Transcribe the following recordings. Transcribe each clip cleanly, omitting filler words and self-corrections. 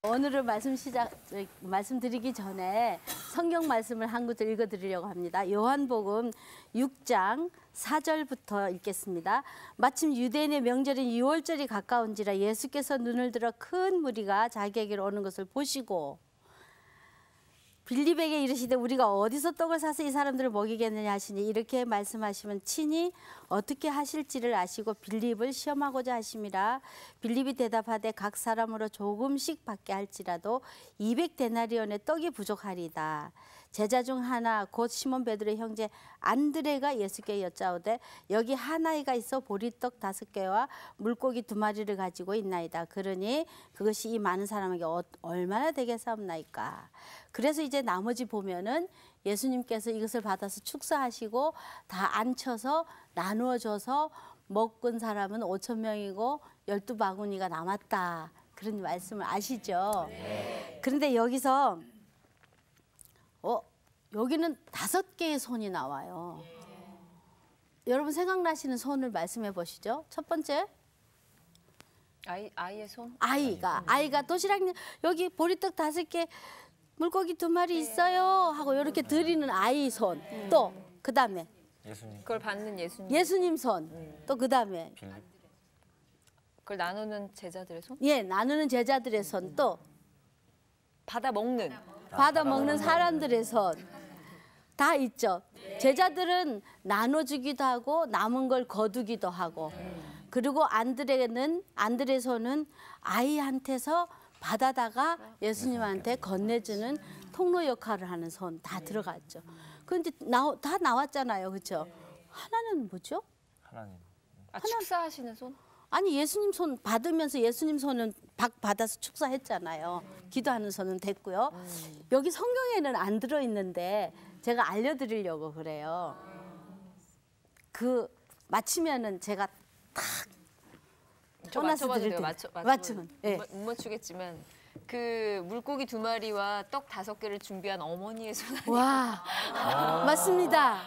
오늘은 말씀드리기 전에 성경 말씀을 한 구절 읽어드리려고 합니다. 요한복음 6장 4절부터 읽겠습니다. 마침 유대인의 명절인 유월절이 가까운지라 예수께서 눈을 들어 큰 무리가 자기에게로 오는 것을 보시고 빌립에게 이르시되 우리가 어디서 떡을 사서 이 사람들을 먹이겠느냐 하시니 이렇게 말씀하시면 친히 어떻게 하실지를 아시고 빌립을 시험하고자 하심이라. 빌립이 대답하되 각 사람으로 조금씩 받게 할지라도 200데나리온의 떡이 부족하리다. 제자 중 하나 곧 시몬 베드로의 형제 안드레가 예수께 여짜오되 여기 한 아이가 있어 보리떡 5개와 물고기 2마리를 가지고 있나이다. 그러니 그것이 이 많은 사람에게 얼마나 되겠사옵나이까. 그래서 이제 나머지 보면은 예수님께서 이것을 받아서 축사하시고 다 앉혀서 나누어 줘서 먹은 사람은 5,000명이고 12바구니가 남았다. 그런 말씀을 아시죠? 네. 그런데 여기서 여기는 5개의 손이 나와요. 여러분 생각나시는 손을 말씀해 보시죠. 첫 번째. 아이의 손? 아이가 도시락 여기 보리떡 5개 물고기 2마리 있어요 하고 이렇게 드리는 아이 손. 또 그다음에 예수님. 그걸 받는 예수님. 예수님 손. 또 그다음에 그걸 나누는 제자들의 손? 예, 나누는 제자들의 손. 또 받아 먹는 사람들의 손. 다 있죠. 제자들은 나눠주기도 하고 남은 걸 거두기도 하고 그리고 안드레 손은 아이한테서 받아다가 예수님한테 건네주는 통로 역할을 하는 손 다 들어갔죠. 그런데 다 나왔잖아요. 그렇죠? 하나는 뭐죠? 하나님. 축사하시는 손? 아니 예수님 손 받으면서 예수님 손은 받아서 축사했잖아요. 기도하는 손은 됐고요. 여기 성경에는 안 들어있는데 제가 알려드리려고 그래요. 그 맞히면은 제가 딱 맞춰봐도 돼요. 맞추면 예. 못 맞추겠지만 그 물고기 2마리와 떡 5개를 준비한 어머니의 손 아니에요? 와 맞습니다.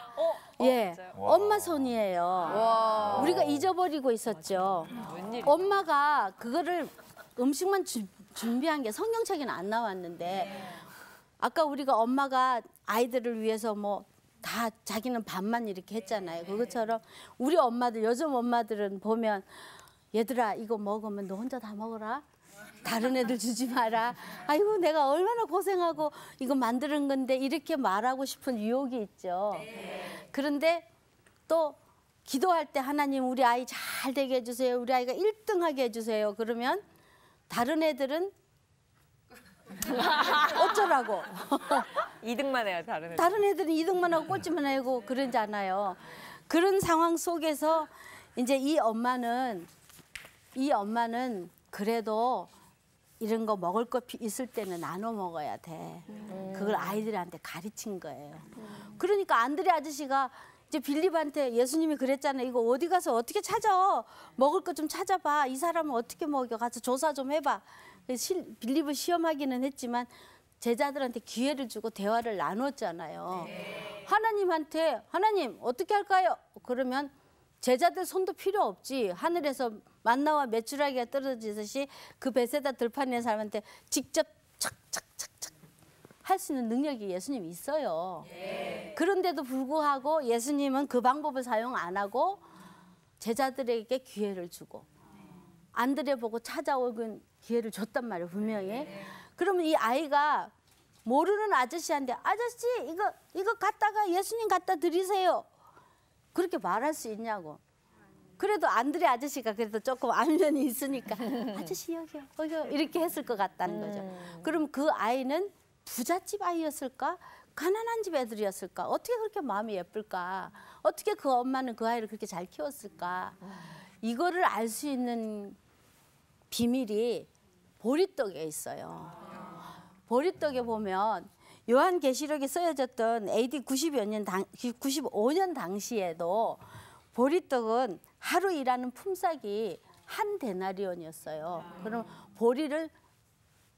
예, 엄마 손이에요. 와. 우리가 잊어버리고 있었죠. 웬일이야? 엄마가 그거를 음식만 준비한 게 성경책에는 안 나왔는데 아까 우리가 엄마가 아이들을 위해서 뭐 다 자기는 밥만 이렇게 했잖아요. 그것처럼 우리 엄마들 요즘 엄마들은 보면 얘들아 이거 먹으면 너 혼자 다 먹어라. 다른 애들 주지 마라. 아이고 내가 얼마나 고생하고 이거 만드는 건데 이렇게 말하고 싶은 유혹이 있죠. 그런데 또 기도할 때 하나님 우리 아이 잘 되게 해주세요. 우리 아이가 1등하게 해주세요. 그러면 다른 애들은 어쩌라고. 2등만 해야 다른 애들. 다른 애들은 2등만 하고 꼴찌만 하고 그러잖아요. 그런 상황 속에서 이제 이 엄마는 그래도 이런 거 먹을 거 있을 때는 나눠 먹어야 돼. 그걸 아이들한테 가르친 거예요. 그러니까 안드레 아저씨가 이제 빌립한테 예수님이 그랬잖아요. 이거 어디 가서 어떻게 찾아? 먹을 거 좀 찾아봐. 이 사람은 어떻게 먹여? 가서 조사 좀 해봐. 빌립을 시험하기는 했지만 제자들한테 기회를 주고 대화를 나눴잖아요. 하나님한테 하나님 어떻게 할까요? 그러면 제자들 손도 필요 없지. 하늘에서 만나와 메추라기가 떨어지듯이 그 베세다 들판에 사람한테 직접 착착착착 할 수 있는 능력이 예수님이 있어요. 그런데도 불구하고 예수님은 그 방법을 사용 안 하고 제자들에게 기회를 주고 안드레 보고 찾아오긴 기회를 줬단 말이에요. 분명히. 그러면 이 아이가 모르는 아저씨한테 아저씨 이거 갖다가 예수님 갖다 드리세요. 그렇게 말할 수 있냐고. 그래도 안드레 아저씨가 그래도 조금 안면이 있으니까 아저씨 여기요 이렇게 했을 것 같다는 거죠. 그럼 그 아이는 부잣집 아이였을까? 가난한 집 애들이었을까? 어떻게 그렇게 마음이 예쁠까? 어떻게 그 엄마는 그 아이를 그렇게 잘 키웠을까? 이거를 알 수 있는 비밀이 보리떡에 있어요. 보리떡에 보면 요한계시록에 쓰여졌던 AD 95년 당시에도 보리떡은 하루 일하는 품삯이 1데나리온이었어요. 그럼 보리를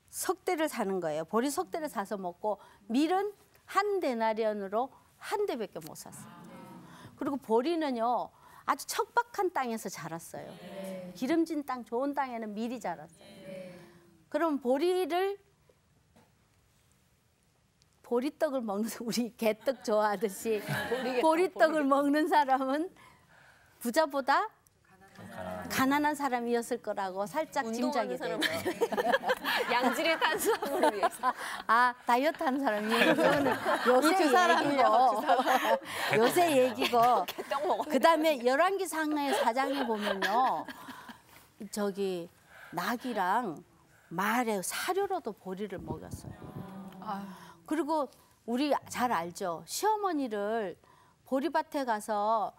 석대를 사는 거예요. 보리 석대를 사서 먹고 밀은 1데나리온으로 1대밖에 못 샀어요. 그리고 보리는요 아주 척박한 땅에서 자랐어요. 기름진 땅, 좋은 땅에는 밀이 자랐어요. 그럼 보리떡을 먹는 우리 개떡 좋아하듯이 보리떡을 먹는 사람은 부자보다 가난한 사람이었을 거라고 살짝 짐작이 돼요. 양질의 탄수화물을 위해서. 아, 다이어트 하는 사람이에요. 그거는 요새 얘기고. 그다음에 열왕기상의 사장에 보면요. 저기 낙이랑 말에 사료로도 보리를 먹였어요. 그리고 우리 잘 알죠. 시어머니를 보리밭에 가서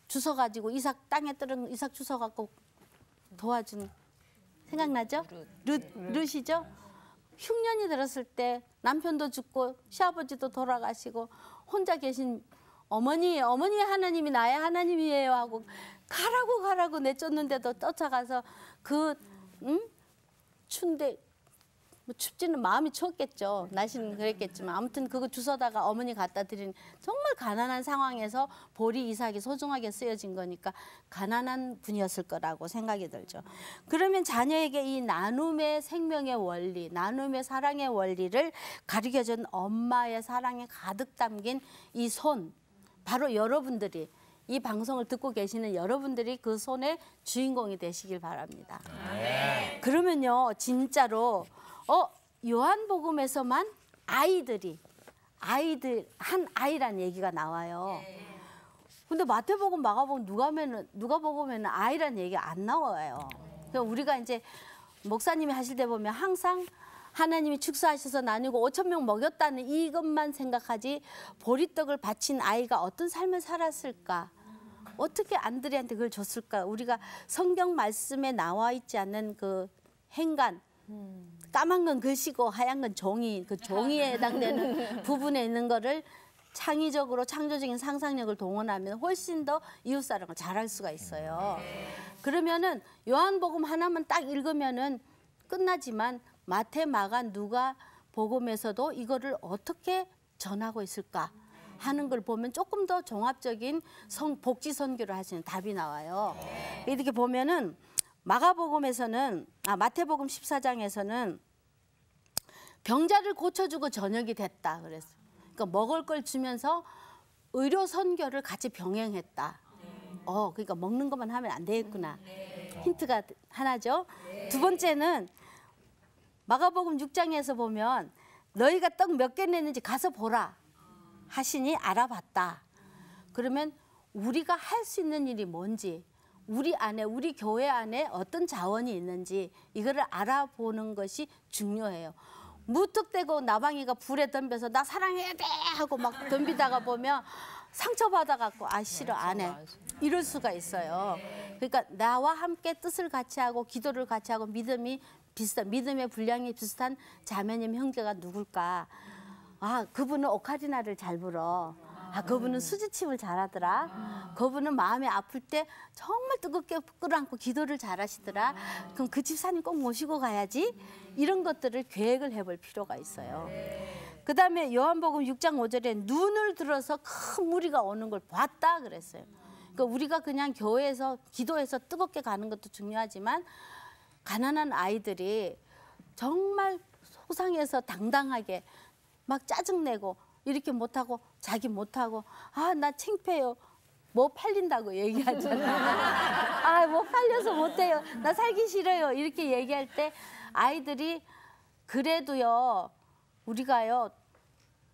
주워가지고 땅에 떨은 이삭 주워갖고 도와준 생각나죠? 룻이죠? 흉년이 들었을 때 남편도 죽고 시아버지도 돌아가시고 혼자 계신 어머니 하나님이 나의 하나님이에요 하고 가라고 내쫓는데도 쫓아가서 추운데 뭐 춥지는 마음이 추웠겠죠. 날씨는 그랬겠지만 아무튼 그거 주워다가 어머니 갖다 드린 정말 가난한 상황에서 보리 이삭이 소중하게 쓰여진 거니까 가난한 분이었을 거라고 생각이 들죠. 그러면 자녀에게 이 나눔의 생명의 원리, 나눔의 사랑의 원리를 가르쳐준 엄마의 사랑이 가득 담긴 이 손, 바로 여러분들이 이 방송을 듣고 계시는 여러분들이 그 손의 주인공이 되시길 바랍니다. 그러면요, 진짜로 요한복음에서만 한 아이란 얘기가 나와요. 근데 마태복음, 마가복음, 누가복음에는 아이란 얘기 안 나와요. 그러니까 우리가 이제 목사님이 하실 때 보면 항상 하나님이 축사하셔서 나누고 5,000명 먹였다는 이것만 생각하지 보리떡을 바친 아이가 어떤 삶을 살았을까? 어떻게 안드레한테 그걸 줬을까? 우리가 성경 말씀에 나와 있지 않는 그 행간, 까만 건 글씨고 하얀 건 종이, 그 종이에 해당되는 부분에 있는 거를 창의적으로 창조적인 상상력을 동원하면 훨씬 더 이웃사랑을 잘할 수가 있어요. 그러면은 요한복음 하나만 딱 읽으면은 끝나지만 마태, 마가, 누가 복음에서도 이거를 어떻게 전하고 있을까 하는 걸 보면 조금 더 종합적인 복지 선교를 할 수 있는 답이 나와요. 이렇게 보면은 마태복음 14장에서는 병자를 고쳐주고 저녁이 됐다 그랬어요. 그러니까 먹을 걸 주면서 의료 선교를 같이 병행했다. 그러니까 먹는 것만 하면 안 되겠구나. 힌트가 하나죠. 두 번째는 마가복음 6장에서 보면 너희가 떡 몇 개 냈는지 가서 보라 하시니 알아봤다. 그러면 우리가 할 수 있는 일이 뭔지, 우리 교회 안에 어떤 자원이 있는지 이거를 알아보는 것이 중요해요. 무턱대고 나방이가 불에 덤벼서 나 사랑해야 돼 하고 막 덤비다가 보면 상처받아갖고 싫어 안 해. 이럴 수가 있어요. 그러니까 나와 함께 뜻을 같이 하고 기도를 같이 하고 믿음의 분량이 비슷한 자매님 형제가 누굴까? 그분은 오카리나를 잘 불어. 그분은 수지침을 잘하더라. 그분은 마음이 아플 때 정말 뜨겁게 끌어안고 기도를 잘하시더라. 그럼 그 집사님 꼭 모시고 가야지. 이런 것들을 계획을 해볼 필요가 있어요. 그다음에 요한복음 6장 5절에 눈을 들어서 큰 무리가 오는 걸 봤다 그랬어요. 그러니까 우리가 그냥 교회에서 기도해서 뜨겁게 가는 것도 중요하지만 가난한 아이들이 정말 소상해서 당당하게 막 짜증내고 이렇게 못하고 자기 못하고 나 창피해요. 뭐 팔린다고 얘기하잖아요. 뭐 팔려서 못해요. 나 살기 싫어요. 이렇게 얘기할 때 아이들이 그래도요. 우리가요.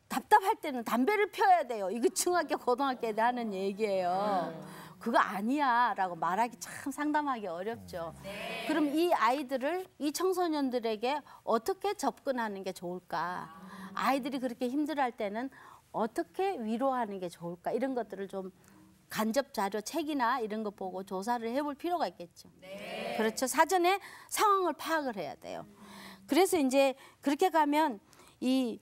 답답할 때는 담배를 펴야 돼요. 이거 중학교 고등학교 때 하는 얘기예요. 그거 아니야 라고 말하기 참 상담하기 어렵죠. 그럼 이 아이들을 이 청소년들에게 어떻게 접근하는 게 좋을까? 아이들이 그렇게 힘들어할 때는 어떻게 위로하는 게 좋을까? 이런 것들을 좀 간접 자료 책이나 이런 거 보고 조사를 해볼 필요가 있겠죠. 그렇죠. 사전에 상황을 파악을 해야 돼요. 그래서 이제 그렇게 가면 이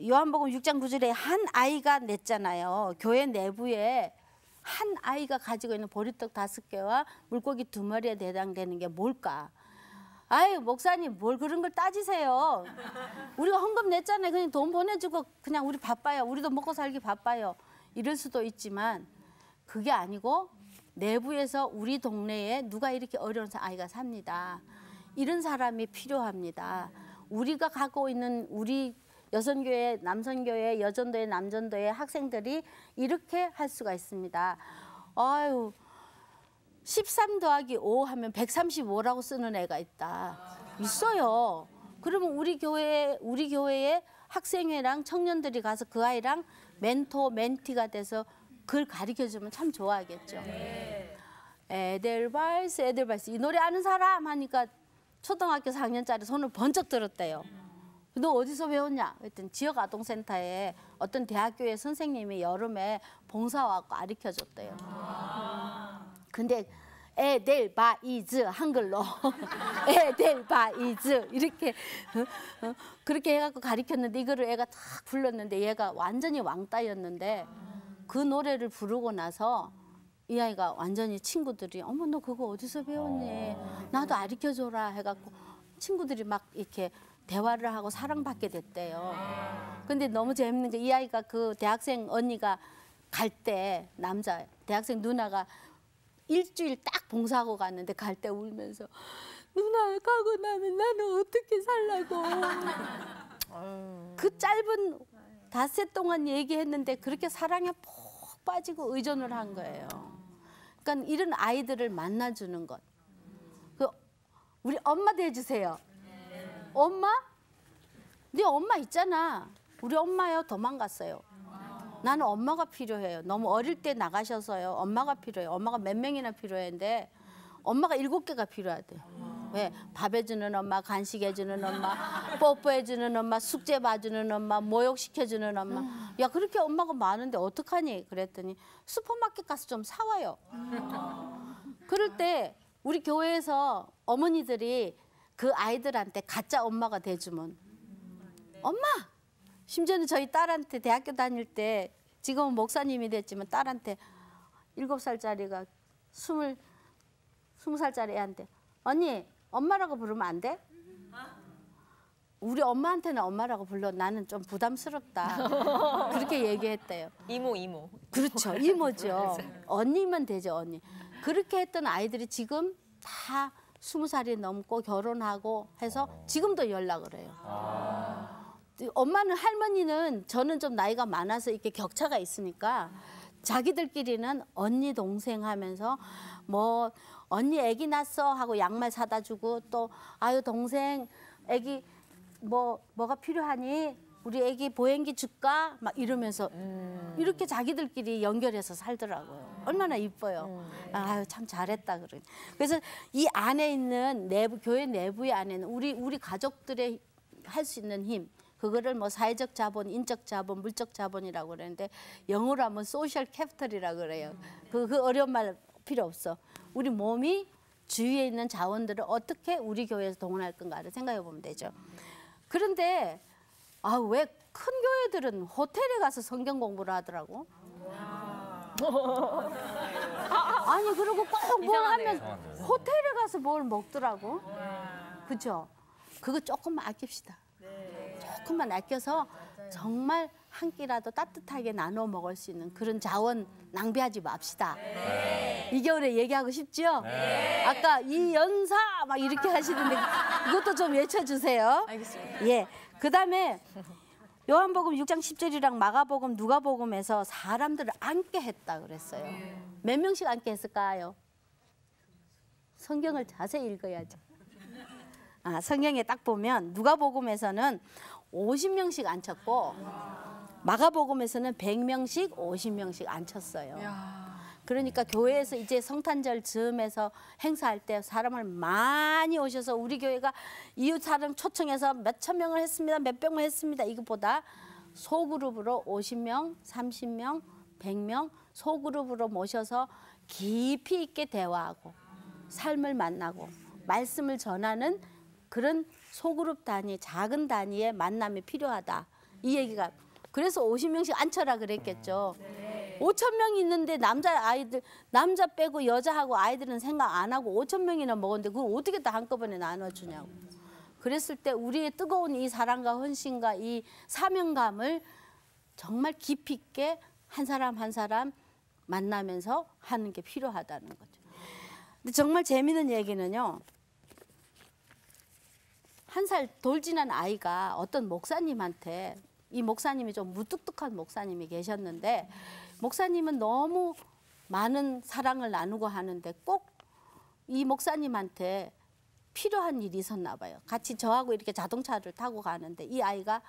요한복음 6장 9절에 한 아이가 냈잖아요. 교회 내부에 한 아이가 가지고 있는 보리떡 5개와 물고기 2마리에 해당되는 게 뭘까? 목사님 뭘 그런 걸 따지세요. 우리가 헌금 냈잖아요. 그냥 돈 보내주고 그냥 우리 바빠요. 우리도 먹고 살기 바빠요. 이럴 수도 있지만 그게 아니고 내부에서 우리 동네에 누가 이렇게 어려운 아이가 삽니다. 이런 사람이 필요합니다. 우리가 갖고 있는 우리 여성교회, 남성교회, 여전도회, 남전도회 학생들이 이렇게 할 수가 있습니다. 아유, 13 더하기 5 하면 135라고 쓰는 애가 있다. 있어요. 그러면 우리 교회에 학생회랑 청년들이 가서 그 아이랑 멘토, 멘티가 돼서 그걸 가르쳐주면 참 좋아하겠죠. 에델발스 이 노래 아는 사람 하니까 초등학교 4학년짜리 손을 번쩍 들었대요. 너 어디서 배웠냐? 그랬더니 지역아동센터에 어떤 대학교의 선생님이 여름에 봉사 와서 가르쳐줬대요. 근데 에델바이즈 한글로 에델바이즈 이렇게 그렇게 해갖고 가르쳤는데 이거를 애가 탁 불렀는데 얘가 완전히 왕따였는데 그 노래를 부르고 나서 이 아이가 완전히 친구들이 어머 너 그거 어디서 배웠니? 나도 가르쳐줘라 해갖고 친구들이 막 이렇게 대화를 하고 사랑받게 됐대요. 근데 너무 재밌는 게 이 아이가 그 대학생 언니가 갈 때 남자 대학생 누나가 일주일 딱 봉사하고 갔는데 갈 때 울면서 누나 가고 나면 나는 어떻게 살라고. 그 짧은 닷새 동안 얘기했는데 그렇게 사랑에 푹 빠지고 의존을 한 거예요. 그러니까 이런 아이들을 만나주는 것. 우리 엄마도 해주세요. 엄마? 네 엄마 있잖아. 우리 엄마요 도망갔어요. 나는 엄마가 필요해요. 너무 어릴 때 나가셔서요. 엄마가 필요해요. 엄마가 몇 명이나 필요했는데 엄마가 7개가 필요하대요. 왜? 밥 해주는 엄마, 간식 해주는 엄마, 뽀뽀해주는 엄마, 숙제 봐주는 엄마, 모욕시켜주는 엄마. 야 그렇게 엄마가 많은데 어떡하니? 그랬더니 슈퍼마켓 가서 좀 사와요. 그럴 때 우리 교회에서 어머니들이 그 아이들한테 가짜 엄마가 돼주면 엄마! 심지어는 저희 딸한테 대학교 다닐 때 지금은 목사님이 됐지만 딸한테 7살짜리가 20살짜리 애한테 언니 엄마라고 부르면 안 돼? 우리 엄마한테는 엄마라고 불러. 나는 좀 부담스럽다. 그렇게 얘기했대요. 이모. 그렇죠. 이모죠. 언니면 되죠. 언니. 그렇게 했던 아이들이 지금 다 20살이 넘고 결혼하고 해서 지금도 연락을 해요. 엄마는 할머니는 저는 좀 나이가 많아서 이렇게 격차가 있으니까 자기들끼리는 언니 동생 하면서 뭐 언니 애기 낳았어 하고 양말 사다 주고 또 아유 동생 애기 뭐가 필요하니 우리 애기 보행기 줄까 막 이러면서 이렇게 자기들끼리 연결해서 살더라고요. 얼마나 이뻐요. 아유 참 잘했다 그러니. 그래서 이 안에 있는 교회 내부의 안에는 우리 가족들의 할 수 있는 힘. 그거를 뭐 사회적 자본, 인적 자본, 물적 자본이라고 그러는데 영어로 하면 소셜 캐피털이라고 그래요. 그 어려운 말 필요 없어. 우리 몸이 주위에 있는 자원들을 어떻게 우리 교회에서 동원할 건가를 생각해 보면 되죠. 그런데 왜 큰 교회들은 호텔에 가서 성경 공부를 하더라고? 아니 그리고 꼭 뭘 하면 호텔에 가서 뭘 먹더라고? 그죠? 그거 조금만 아낍시다. 조금만 아껴서 정말 한 끼라도 따뜻하게 나눠 먹을 수 있는 그런 자원 낭비하지 맙시다. 이 겨울에 얘기하고 싶죠? 아까 이 연사 막 이렇게 하시는데 이것도 좀 외쳐주세요. 알겠습니다. 예. 그다음에 요한복음 6장 10절이랑 마가복음 누가복음에서 사람들을 앉게 했다 그랬어요. 몇 명씩 앉게 했을까요? 성경을 자세히 읽어야죠. 성경에 딱 보면 누가복음에서는 50명씩 앉혔고 마가복음에서는 100명씩 50명씩 앉혔어요. 그러니까 교회에서 이제 성탄절 즈음에서 행사할 때 사람을 많이 오셔서 우리 교회가 이웃 사람 초청해서 몇천 명을 했습니다. 몇백 명 했습니다. 이것보다 소그룹으로 50명, 30명, 100명 소그룹으로 모셔서 깊이 있게 대화하고 삶을 만나고 말씀을 전하는 그런 소그룹 단위, 작은 단위의 만남이 필요하다. 이 얘기가 그래서 50명씩 앉혀라 그랬겠죠. 5,000명이 있는데 남자 빼고 여자하고 아이들은 생각 안 하고 5,000명이나 먹었는데 그걸 어떻게 다 한꺼번에 나눠주냐고. 그랬을 때 우리의 뜨거운 이 사랑과 헌신과 이 사명감을 정말 깊이 있게 한 사람 한 사람 만나면서 하는 게 필요하다는 거죠. 근데 정말 재미있는 얘기는요. 한 살 돌 지난 아이가 어떤 목사님한테, 이 목사님이 좀 무뚝뚝한 목사님이 계셨는데, 목사님은 너무 많은 사랑을 나누고 하는데 꼭 이 목사님한테 필요한 일이 있었나 봐요. 같이 저하고 이렇게 자동차를 타고 가는데 이 아이가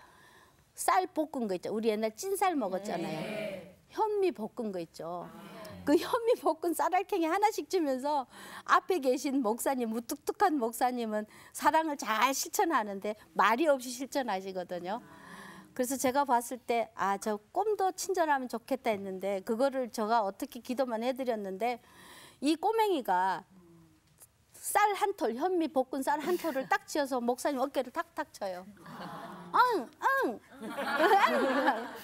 쌀 볶은 거 있죠. 우리 옛날 찐쌀 먹었잖아요. 현미 볶은 거 있죠. 그 현미 볶은 쌀알갱이 하나씩 주면서 앞에 계신 목사님, 무뚝뚝한 목사님은 사랑을 잘 실천하는데 말이 없이 실천하시거든요. 그래서 제가 봤을 때 아, 저 꼼도 친절하면 좋겠다 했는데 그거를 제가 어떻게 기도만 해드렸는데 이 꼬맹이가 쌀 한 톨, 현미 볶은 쌀 한 톨을 딱 쥐어서 목사님 어깨를 탁탁 쳐요. 응.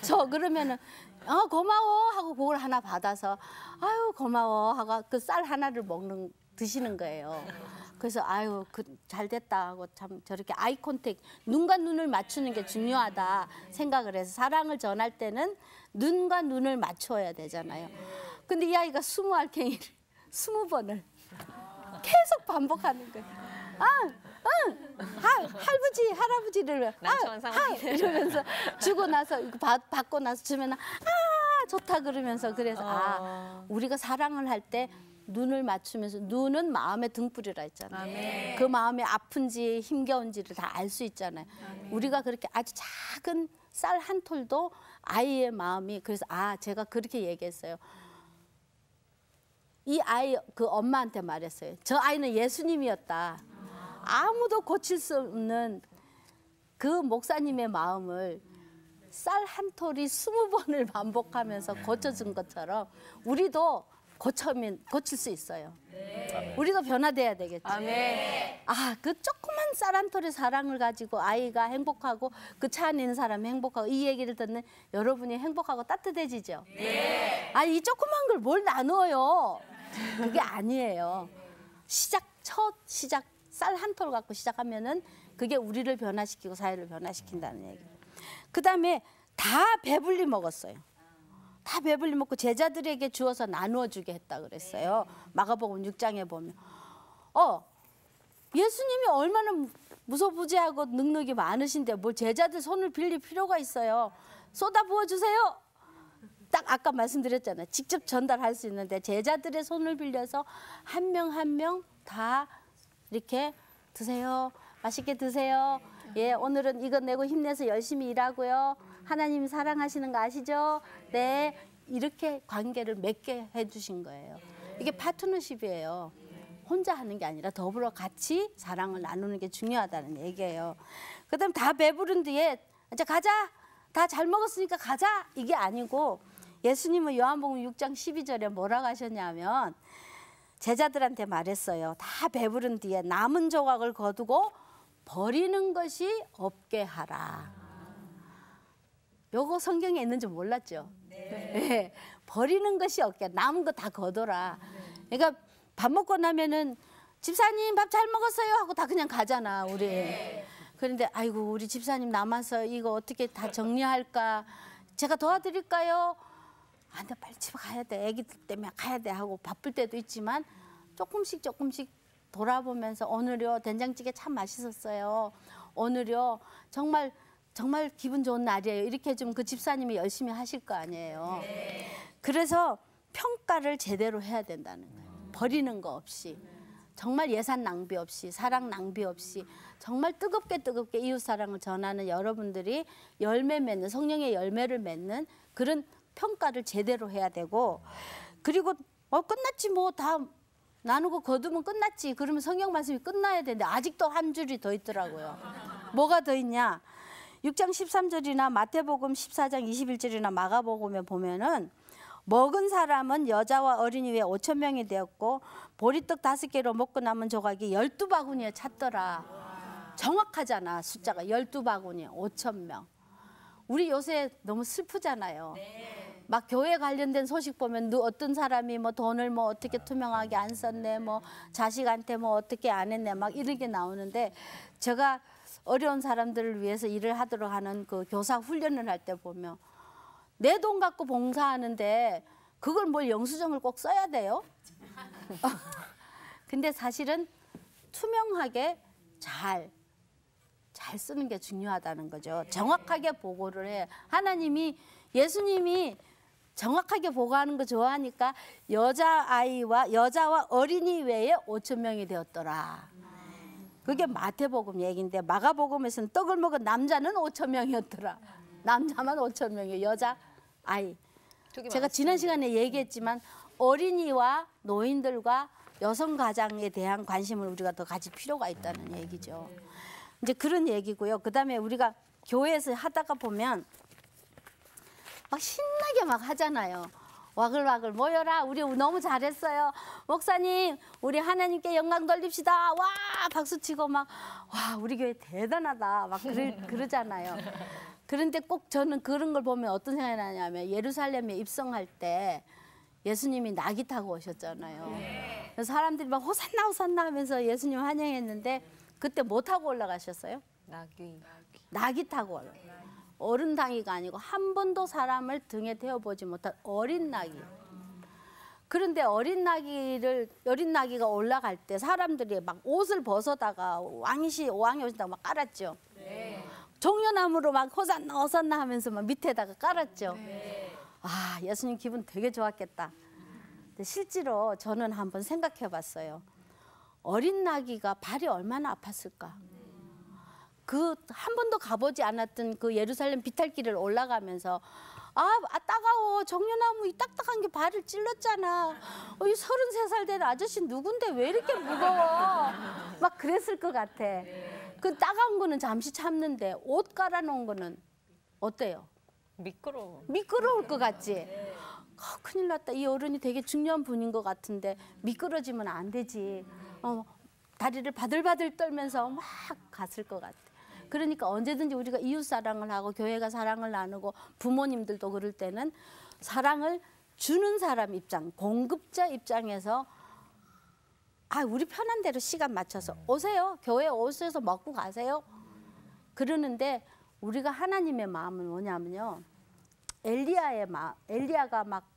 저 그러면은 고마워 하고 그걸 하나 받아서 아유 고마워 하고 그 쌀 하나를 드시는 거예요. 그래서 아유 잘 됐다 하고 참 저렇게 아이 컨택, 눈과 눈을 맞추는 게 중요하다 생각을 해서 사랑을 전할 때는 눈과 눈을 맞춰야 되잖아요. 근데 이 아이가 20알갱이를 20번을 계속 반복하는 거예요. 할아버지, 할아버지를 이러면서 주고 나서 이거 받고 나서 주면 좋다 그러면서 그래서 우리가 사랑을 할 때 눈을 맞추면서 눈은 마음의 등불이라 했잖아요. 그 마음이 아픈지 힘겨운지를 다 알 수 있잖아요. 우리가 그렇게 아주 작은 쌀 한 톨도 아이의 마음이 그래서 제가 그렇게 얘기했어요. 이 아이 그 엄마한테 말했어요. 저 아이는 예수님이었다. 아무도 고칠 수 없는 그 목사님의 마음을 쌀 한 톨이 20번을 반복하면서 고쳐준 것처럼 우리도 고칠 수 있어요. 우리도 변화돼야 되겠지. 그 조그만 쌀 한 톨의 사랑을 가지고 아이가 행복하고 그 차 안에 있는 사람이 행복하고 이 얘기를 듣는 여러분이 행복하고 따뜻해지죠. 이 조그만 걸 뭘 나눠요. 그게 아니에요. 첫 시작 쌀 한 톨 갖고 시작하면은 그게 우리를 변화시키고 사회를 변화시킨다는 얘기예요. 그다음에 다 배불리 먹었어요. 다 배불리 먹고 제자들에게 주어서 나누어 주게 했다 그랬어요. 마가복음 6장에 보면 예수님이 얼마나 무소부지하고 능력이 많으신데 뭘 제자들 손을 빌릴 필요가 있어요. 쏟아 부어 주세요. 딱 아까 말씀드렸잖아요. 직접 전달할 수 있는데 제자들의 손을 빌려서 한 명 한 명 다 이렇게 드세요. 맛있게 드세요. 예, 오늘은 이거 내고 힘내서 열심히 일하고요. 하나님이 사랑하시는 거 아시죠? 네, 이렇게 관계를 맺게 해주신 거예요. 이게 파트너십이에요. 혼자 하는 게 아니라 더불어 같이 사랑을 나누는 게 중요하다는 얘기예요. 그다음 다 배부른 뒤에 이제 가자. 다 잘 먹었으니까 가자. 이게 아니고 예수님은 요한복음 6장 12절에 뭐라고 하셨냐면 제자들한테 말했어요. 다 배부른 뒤에 남은 조각을 거두고 버리는 것이 없게 하라. 요거 성경에 있는지 몰랐죠? 네. 버리는 것이 없게 남은 거 다 거둬라. 그러니까 밥 먹고 나면은 집사님 밥 잘 먹었어요 하고 다 그냥 가잖아 우리. 그런데 아이고 우리 집사님 남아서 이거 어떻게 다 정리할까? 제가 도와드릴까요? 나 빨리 집에 가야 돼. 애기들 때문에 가야 돼 하고 바쁠 때도 있지만 조금씩 돌아보면서 오늘요 된장찌개 참 맛있었어요. 오늘요 정말 기분 좋은 날이에요. 이렇게 좀 그 집사님이 열심히 하실 거 아니에요. 그래서 평가를 제대로 해야 된다는 거예요. 버리는 거 없이. 정말 예산 낭비 없이 사랑 낭비 없이 정말 뜨겁게 이웃사랑을 전하는 여러분들이 열매 맺는 성령의 열매를 맺는 그런 평가를 제대로 해야 되고 그리고 끝났지 뭐 다 나누고 거두면 끝났지 그러면 성경 말씀이 끝나야 되는데 아직도 한 줄이 더 있더라고요. 뭐가 더 있냐 6장 13절이나 마태복음 14장 21절이나 마가복음에 보면은 먹은 사람은 여자와 어린이 외에 5,000명이 되었고 보리떡 5개로 먹고 남은 조각이 12바구니에 찼더라. 정확하잖아. 숫자가 12바구니 5,000명. 우리 요새 너무 슬프잖아요. 막 교회 관련된 소식 보면 어떤 사람이 뭐 돈을 뭐 어떻게 투명하게 안 썼네, 뭐 자식한테 뭐 어떻게 안 했네, 막 이런 게 나오는데 제가 어려운 사람들을 위해서 일을 하도록 하는 그 교사 훈련을 할 때 보면 내 돈 갖고 봉사하는데 그걸 뭘 영수증을 꼭 써야 돼요? 근데 사실은 투명하게 잘 잘 쓰는 게 중요하다는 거죠. 정확하게 보고를 해. 하나님이 예수님이 정확하게 보고하는 거 좋아하니까 여자와 어린이 외에 5천 명이 되었더라. 그게 마태복음 얘기인데 마가복음에서는 떡을 먹은 남자는 5천 명이었더라. 남자만 5천 명이에요. 여자, 아이. 제가 지난 시간에 얘기했지만 어린이와 노인들과 여성 가장에 대한 관심을 우리가 더 가질 필요가 있다는 얘기죠. 이제 그런 얘기고요. 그다음에 우리가 교회에서 하다가 보면 막 신나게 막 하잖아요. 와글와글 모여라. 우리 너무 잘했어요. 목사님, 우리 하나님께 영광 돌립시다. 와, 박수치고 막 와, 우리 교회 대단하다. 막 그러잖아요. 그런데 꼭 저는 그런 걸 보면 어떤 생각이 나냐면 예루살렘에 입성할 때 예수님이 나귀 타고 오셨잖아요. 그래서 사람들이 막 호산나 호산나 하면서 예수님 환영했는데 그때 뭐 타고 올라가셨어요? 나귀 타고 올라가요. 어른 나귀가 아니고 한 번도 사람을 등에 태워보지 못한 어린 나귀. 그런데 어린 나귀가 올라갈 때 사람들이 막 옷을 벗어다가 왕이 오신다고 막 깔았죠. 종려나무로 막 호산나 호산나 하면서 막 밑에다가 깔았죠. 아, 예수님 기분 되게 좋았겠다. 근데 실제로 저는 한번 생각해 봤어요. 어린 나귀가 발이 얼마나 아팠을까? 그 한 번도 가보지 않았던 그 예루살렘 비탈길을 올라가면서 따가워. 종려나무 이 딱딱한 게 발을 찔렀잖아. 이 33살 된 아저씨 누군데 왜 이렇게 무거워? 막 그랬을 것 같아. 그 따가운 거는 잠시 참는데 옷 깔아놓은 거는 어때요? 미끄러울 것 같지? 큰일 났다. 이 어른이 되게 중요한 분인 것 같은데 미끄러지면 안 되지. 다리를 바들바들 떨면서 막 갔을 것 같아. 그러니까 언제든지 우리가 이웃 사랑을 하고 교회가 사랑을 나누고 부모님들도 그럴 때는 사랑을 주는 사람 입장, 공급자 입장에서 우리 편한 대로 시간 맞춰서 오세요. 교회 오셔서 먹고 가세요. 그러는데 우리가 하나님의 마음은 뭐냐면요. 엘리야가 막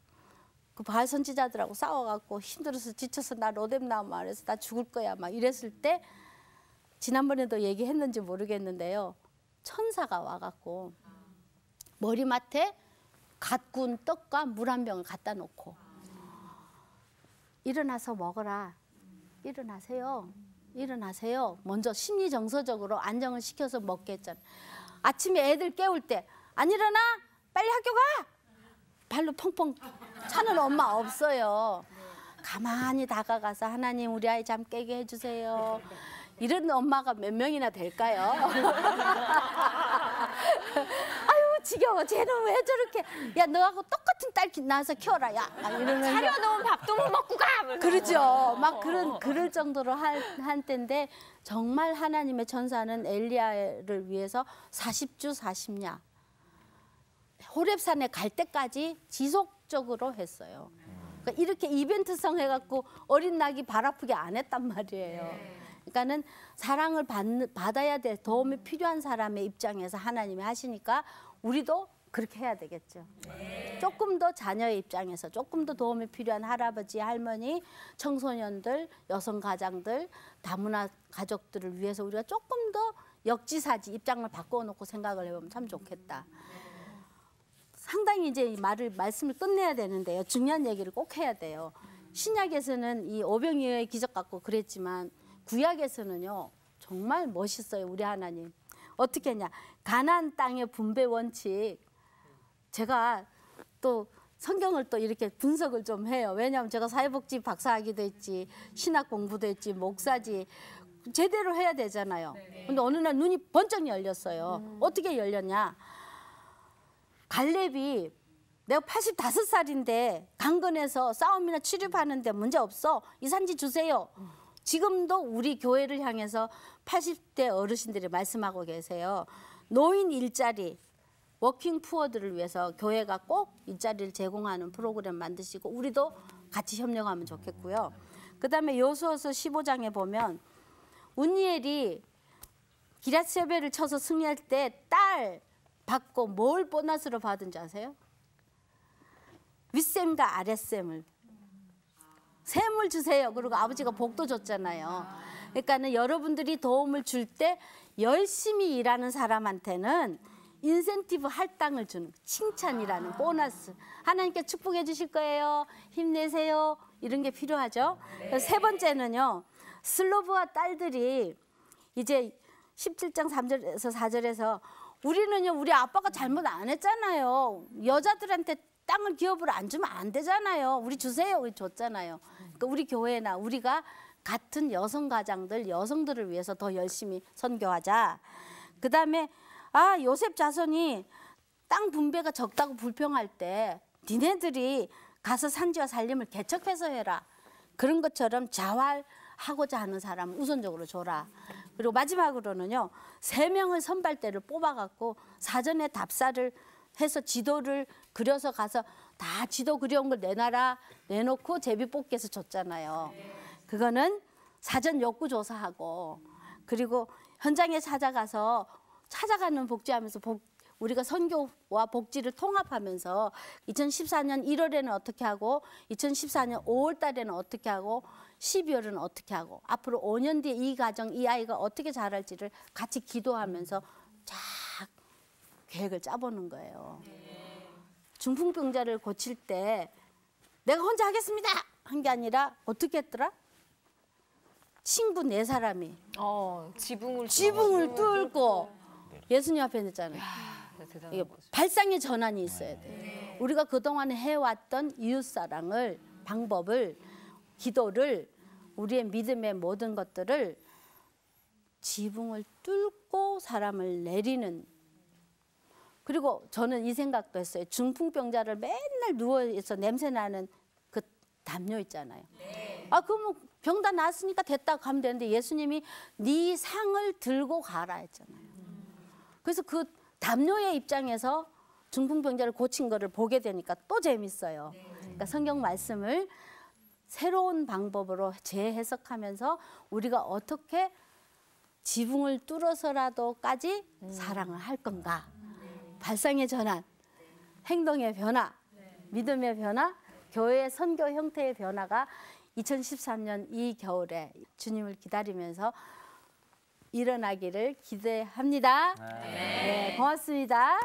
그 바알 선지자들하고 싸워갖고 힘들어서 지쳐서 나 로뎀 나무 아래서 나 죽을 거야 막 이랬을 때 지난번에도 얘기했는지 모르겠는데요. 천사가 와갖고 머리맡에 갓 구운 떡과 물 한 병을 갖다 놓고 일어나서 먹어라. 일어나세요. 먼저 심리정서적으로 안정을 시켜서 먹게 했잖아요. 아침에 애들 깨울 때 안 일어나? 빨리 학교 가! 발로 펑펑 차는 엄마 없어요. 가만히 다가가서 하나님 우리 아이 잠 깨게 해주세요. 이런 엄마가 몇 명이나 될까요? 아유 지겨워. 쟤는 왜 저렇게 야 너하고 똑같은 딸 낳아서 키워라. 야 이러면서 차려놓은 밥도 못 먹고 가. 그러죠. 막 그럴 정도로 한 때인데 정말 하나님의 천사는 엘리야를 위해서 40주 40야 호렙산에 갈 때까지 지속적으로 했어요. 그러니까 이렇게 이벤트성 해갖고 어린 낙이 발 아프게 안 했단 말이에요. 그러니까는 사랑을 받아야 돼. 도움이 필요한 사람의 입장에서 하나님이 하시니까 우리도 그렇게 해야 되겠죠. 조금 더 자녀의 입장에서 조금 더 도움이 필요한 할아버지, 할머니, 청소년들, 여성 가장들, 다문화 가족들을 위해서 우리가 조금 더 역지사지 입장을 바꿔놓고 생각을 해보면 참 좋겠다. 상당히 이제 말씀을 끝내야 되는데요. 중요한 얘기를 꼭 해야 돼요. 신약에서는 이 오병이어의 기적 갖고 그랬지만 구약에서는요. 정말 멋있어요. 우리 하나님. 어떻게 했냐. 가나안 땅의 분배 원칙. 제가 또 성경을 또 이렇게 분석을 좀 해요. 왜냐하면 제가 사회복지 박사학위도 했지. 신학 공부도 했지. 목사지. 제대로 해야 되잖아요. 근데 어느 날 눈이 번쩍 열렸어요. 어떻게 열렸냐. 갈렙이 내가 85살인데 강건해서 싸움이나 출입하는데 문제 없어. 이 산지 주세요. 지금도 우리 교회를 향해서 80대 어르신들이 말씀하고 계세요. 노인 일자리, 워킹 푸어들을 위해서 교회가 꼭 일자리를 제공하는 프로그램 만드시고 우리도 같이 협력하면 좋겠고요. 그다음에 여호수아서 15장에 보면 운니엘이 기랏세벨을 쳐서 승리할 때 딸 받고 뭘 보너스로 받은 줄 아세요? 윗셈과 아랫셈을 샘을 주세요. 그리고 아버지가 복도 줬잖아요. 그러니까는 여러분들이 도움을 줄 때 열심히 일하는 사람한테는 인센티브 할당을 주는 칭찬이라는 보너스. 하나님께 축복해 주실 거예요. 힘내세요. 이런 게 필요하죠. 그래서 세 번째는요. 슬로브와 딸들이 이제 17장 3절에서 4절에서 우리는요. 우리 아빠가 잘못 안 했잖아요. 여자들한테 땅을 기업으로 안 주면 안 되잖아요. 우리 주세요. 우리 줬잖아요. 그러니까 우리 교회나 우리가 같은 여성 가장들, 여성들을 위해서 더 열심히 선교하자. 그다음에 요셉 자손이 땅 분배가 적다고 불평할 때 니네들이 가서 산지와 살림을 개척해서 해라. 그런 것처럼 자활하고자 하는 사람은 우선적으로 줘라. 그리고 마지막으로는요. 3명의 선발대를 뽑아갖고 사전에 답사를 해서 지도를 그려서 가서 다 지도 그려온 걸 내놔라. 내놓고 제비 뽑기해서 줬잖아요. 그거는 사전 욕구 조사하고 그리고 현장에 찾아가는 복지하면서 우리가 선교와 복지를 통합하면서 2014년 1월에는 어떻게 하고 2014년 5월 달에는 어떻게 하고 12월은 어떻게 하고 앞으로 5년 뒤에 이 가정, 이 아이가 어떻게 자랄지를 같이 기도하면서 쫙 계획을 짜보는 거예요. 중풍병자를 고칠 때 내가 혼자 하겠습니다 한 게 아니라 어떻게 했더라? 친구 4사람이 지붕을 뚫고 예수님 앞에 있잖아요. 이게 발상의 전환이 있어야 돼요. 우리가 그동안 해왔던 이웃사랑을, 방법을, 기도를, 우리의 믿음의 모든 것들을 지붕을 뚫고 사람을 내리는. 그리고 저는 이 생각도 했어요. 중풍병자를 맨날 누워있어 냄새나는 그 담요 있잖아요. 그러면 병 다 나았으니까 됐다고 하면 되는데 예수님이 네 상을 들고 가라 했잖아요. 그래서 그 담요의 입장에서 중풍병자를 고친 거를 보게 되니까 또 재밌어요. 그러니까 성경 말씀을 새로운 방법으로 재해석하면서 우리가 어떻게 지붕을 뚫어서라도까지 사랑을 할 건가. 발상의 전환, 행동의 변화, 믿음의 변화, 교회의 선교 형태의 변화가 2013년 이 겨울에 주님을 기다리면서 일어나기를 기대합니다. 네, 고맙습니다.